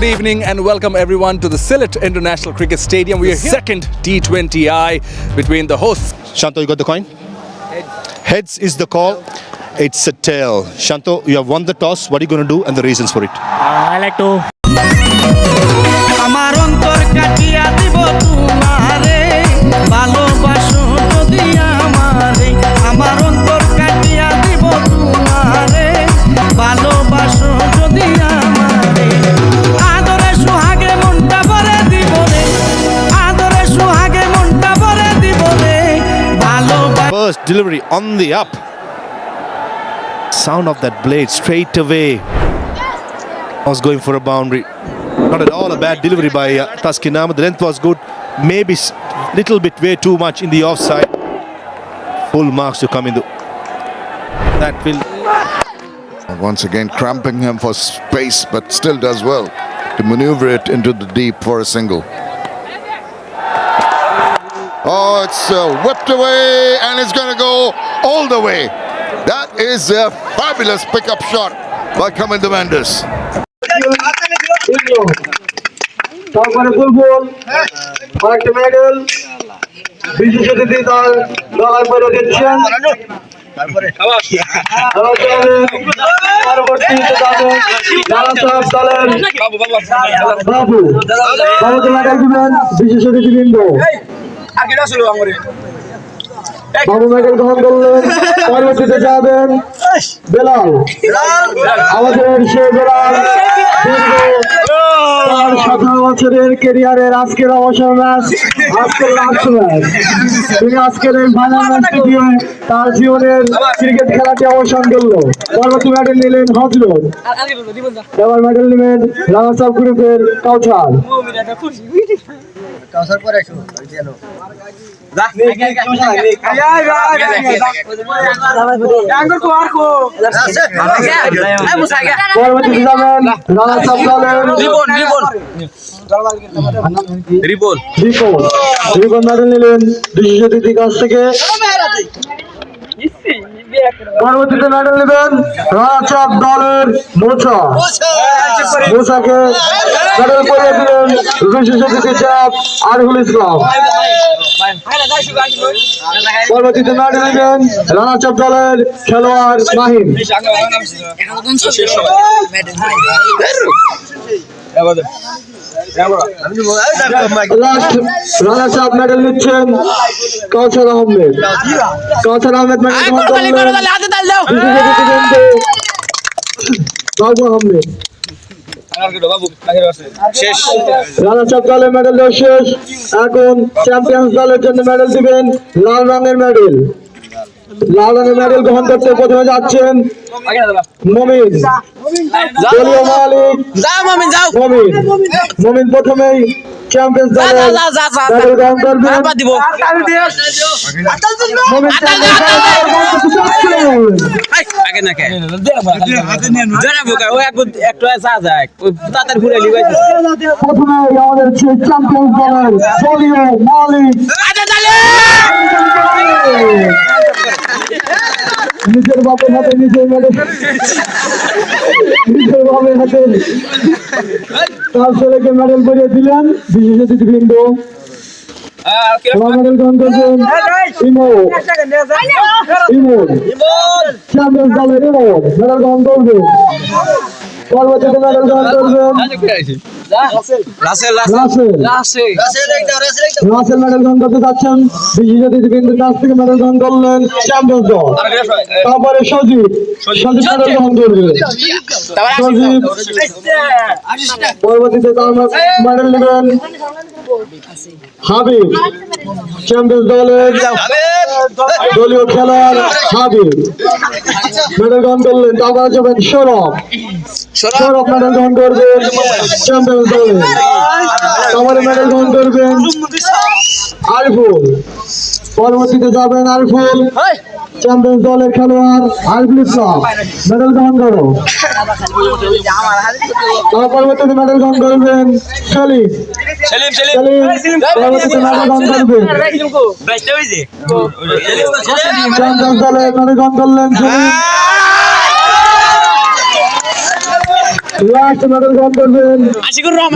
evening and welcome everyone to the Sylhet International Cricket Stadium. We are here. Second T20I between the hosts. Shanto, you got the coin? Heads is the call. It's a tail. Shanto, you have won the toss. What are you going to do and the reasons for it? I like to. আমার অন্তর কাটিয়া দিব তোমারে ভালোবাসো যদি আমারে আমার অন্তর কাটিয়া দিব তোমারে ভালোবাসো যদি আমারে আদরে সুহাগে মনটা ভরে দিব রে আদরে সুহাগে মনটা ভরে দিব রে ভালোবাসো First delivery on the up. Sound of that blade straight away. I was going for a boundary. Not at all a bad delivery by Taskin Ahmed. The length was good. Maybe little bit way too much in the offside. Full marks to come in. That will. Once again cramping him for space, but still does well to maneuver it into the deep for a single. Oh, it's whipped away and it's going to go all the way. That is a fabulous pickup shot by Kamindu Mendes. তারপরে football আরেকটা medal বিশেষ অতিথি দল দলের পরে দিচ্ছেন পরবর্তীতে যাবেন রানা সাহেব দলের বাবু বাবুকে মেডেল দিবেন বিশেষ অতিথিবৃন্দ বাবু মেডেল গ্রহণ করলেন পরবর্তীতে যাবেন বেলাল আমাদের সে বেলাল 17 বছরের ক্যারিয়ারের আজকের অবসর ম্যাচ আজকের লাস্ট ম্যাচ তিনি আজকের এই ফাইনাল ম্যাচটি দিয়ে তার জীবনের ক্রিকেট খেলাটি অবসান করলো পরবর্তী মেডেল নিলেন হজরত এবার মেডেল নেবেন রানা সাহেব গ্রুপের কাউসার পরবর্তীতে যাবেন রানা সাহেব দলের রিপন মেডেল নিলেন বিশেষ অতিথির কাছ থেকে পরবর্তীতে মেডেল নেবেন রানা সাহেব দলের মোসাকে মেডেল পরিয়ে দিলেন বিশেষ অতিথি সাহেব আরিফুল ইসলাম পরবর্তীতে মেডেল নেবেন রানা সাহেব দলের খেলোয়াড় মাহিম রানা সাহেব মেডেল নিচ্ছেন কাউসার আহমেদ মেডেল বাবু আহমেদ রানা সাহেব দলের মেডেল দেওয়া শেষ এখন চ্যাম্পিয়ন্স দলের জন্য মেডেল দিবেন লাল রঙের মেডেল গ্রহণ করতে প্রথমে যাচ্ছেন মমিন দলীয় মালিক মমিন প্রথমেই চ্যাম্পিয়ন্স দলের মেডেল গ্রহণ করবেন প্রথমে আমাদের চ্যাম্পিয়ন্স দলের দলীয় মালিক নিজের বাপের হাতে নিজের মেডেল তার ছেলেকে মেডেল পরিয়ে দিলেন বিশেষ অতিথিবৃন্দ মেডেল গ্রহণ করছেন চ্যাম্পিয়ন্স দলের মেডেল গ্রহণ করবেন পরবর্তীতে মেডেল গ্রহণ করবেন রাসেল মেডেল গ্রহণ করতে যাচ্ছেন বিশেষ অতিথিবৃন্দের কাছ থেকে মেডেল গ্রহণ করলেন চ্যাম্পিয়ন্স দল তারপরে সজীব মেডেল গ্রহণ করবে পরবর্তীতে তার মেডেল নেবেন হাবিব চ্যাম্পিয়ন্স দলের দলীয় খেলোয়াড় হাবিব মেডেল গ্রহণ করলেন তারপরে যাবেন সৌরভ মেডেল গ্রহণ করবেন চ্যাম্পিয়ন্স দলের তারপরে মেডেল গ্রহণ করবেন আরিফুল পরবর্তীতে যাবেন আরিফুল চ্যাম্পিয়ন্স দলের খেলোয়াড় আরিফুল ইসলাম মেডেল গ্রহণ করো তার পরবর্তীতে মেডেল গ্রহণ করবেন সেলিম পরবর্তীতে মেডেল গ্রহণ করবেন চ্যাম্পিয়ন্স দলের মেডেল গ্রহণ করলেন সেলিম লাস্ট মেডেল গ্রহণ করবেন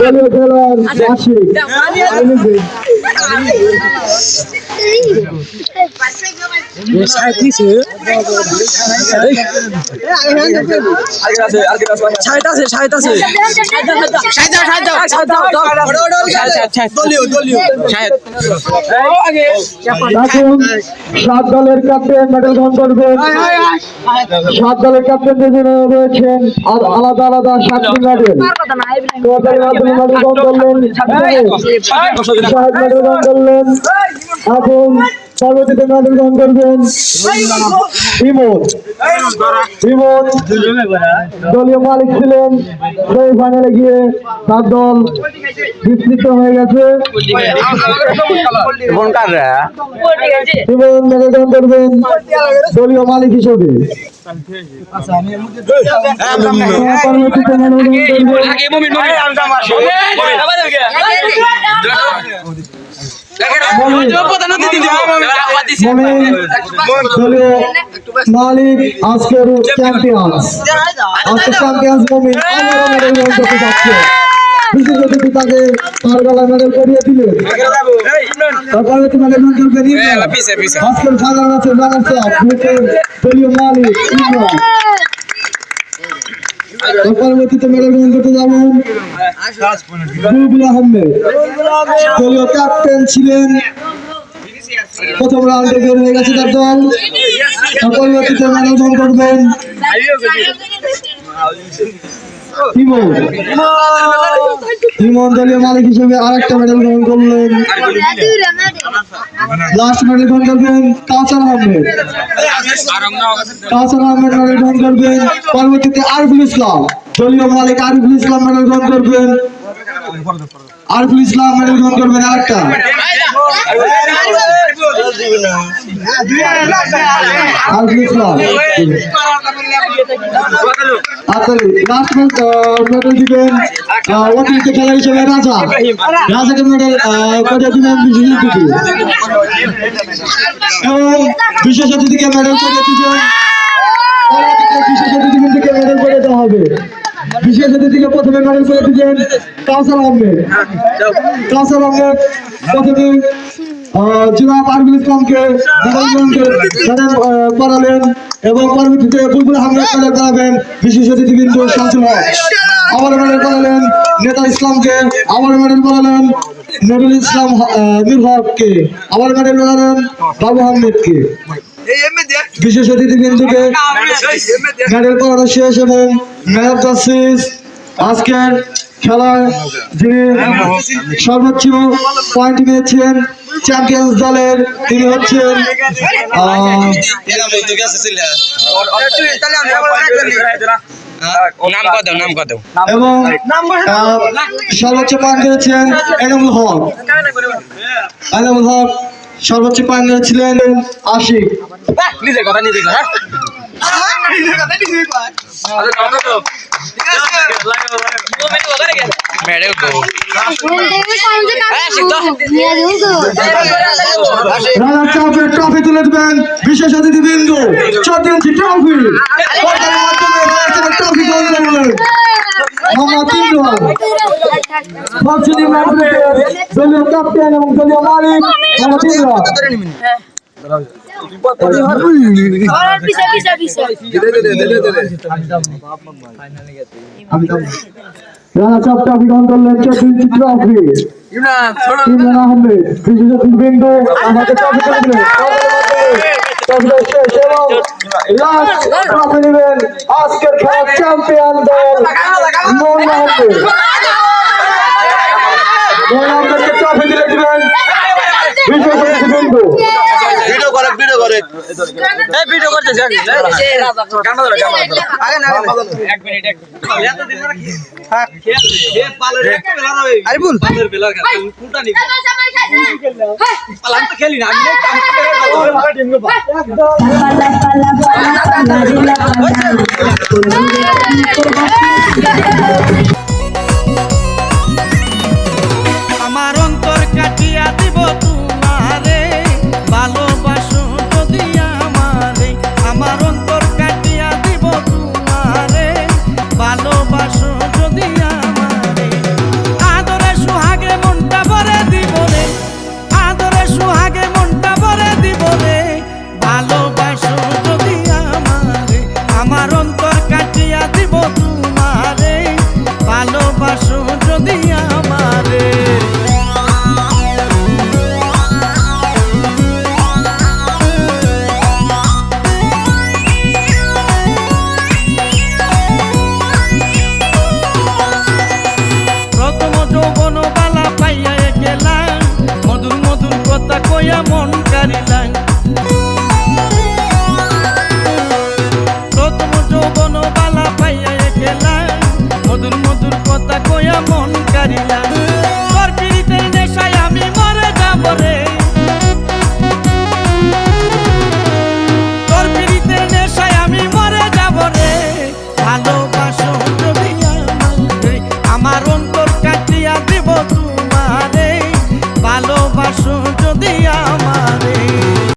দলীয় খেলোয়াড় আশিক। এখন 7 দলের ক্যাপ্টেন মেডেল গ্রহণ করবেন। 7 দলের ক্যাপ্টেন যেখানে রয়েছেন আলাদা আলাদা 7টি মেডেল। মেডেল গ্রহণ করলেন, মেডেল গ্রহণ করলেন। এখন পরবর্তীতে মেডেল গ্রহণ করবেন ইমন। ইমন দলীয় মালিক ছিলেন, সেমিফাইনালে গিয়ে তার দল বিস্তৃত হয়ে গেছে। ইমন মেডেল গ্রহণ করবেন দলীয় মালিক হিসেবে। পরবর্তীতে মেডেল গ্রহণ দলীয় মালিক আজকের চ্যাম্পিয়ন্স। আজকের চ্যাম্পিয়ন্স মমিন আবারও মেডেল গ্রহণ করতে যাচ্ছে। বিশেষ অতিথি তাকে তার গলায় মেডেল করিয়ে দিলেন। পরবর্তী মেডেল গ্রহণ করবেন ইমরান। আজকের ফাইনাল ম্যাচে দলীয় মালিক ইমরান। পরবর্তীতে মেডেল গ্রহণ করতে যাবেন বুলবুল আহমেদ, দলীয় ক্যাপ্টেন ছিলেন। প্রথম রাউন্ডে বের হয়ে গেছে তার দল। পরবর্তীতে মেডেল গ্রহণ করবেন ইমন। ইমন দলীয় মালিক হিসেবে আরেকটা মেডেল গ্রহণ করলেন। লাস্ট মেডেল গ্রহণ করবেন কাউসার আহমেদ। কাউসার আহমেদ মেডেল গ্রহণ করবেন। পরবর্তীতে আরিফুল ইসলাম, দলীয় মালিক আরিফুল ইসলাম মেডেল গ্রহণ করবেন। আরিফুল ইসলাম মেডেল গ্রহণ করবেন আরেকটা। আরিফুল ইসলাম লাস্ট মেডেল দিবেন অতিরিক্ত খেলা হিসেবে রাজা। রাজাকে মেডেল করে দিবেন এবং বিশেষ অতিথিকে মেডেল করে দিবেন। বিশেষ অতিথিকে মেডেল করে দেওয়া হবে। বিশেষ অতিথিকে প্রথমে মেডেল করে দিবেন কাউসার আহমেদ। কাউসার আহমেদ প্রথমে জনাব আরিফুল ইসলামকে মেডেল করালেন এবং পরবর্তীতে বুলবুল আহমেদ মেডেল করাবেন বিশেষ অতিথিবৃন্দ শামসুল হক। আবার মেডেল করালেন নেতা ইসলামকে। আবার মেডেল করালেন নুরুল ইসলাম মীর হককে। আবার মেডেল করালেন বাবু আহমেদকে। বিশেষ অতিথিবৃন্দকে মেডেল করানো শেষ এবং ম্যান অফ দ্য সিরিজ আজকের খেলায় যিনি সর্বোচ্চ পয়েন্ট নিয়েছেন চ্যাম্পিয়ন্স দলের তিনি হচ্ছেন এবং সর্বোচ্চ পয়েন্ট নিয়েছেন এনামুল হক। এনামুল হক সর্বোচ্চ পয়েন্ট নিয়েছিলেন আশিক। ট্রফি তুলে দেবেন বিশেষ অতিথিবৃন্দ। 14 ইঞ্চি ট্রফি ট্রফি দলীয় ক্যাপ্টেন এবং দলীয় মালিক রানা চাপ ট্রফি গ্রহণ করলেন। 14 ইঞ্চি ট্রফি ইমরান আহমেদ বিশেষ অতিথিবৃন্দ আমাকে ট্রফি করে দিলেন। ট্রফি নেবেন আজকের খেলার চ্যাম্পিয়ন দল মোহন আহমেদ। মোহন আহমেদকে ট্রফি দিলে দিবেন বিশেষ অতিথিবৃন্দ। আমার অন্তর কাটিয়া দিব তোমারে, ভালোবাসো যদি আমারে। আমার অন্তর কাটিয়া দিব তোমারে, ভালোবাসো ছাড়িয়া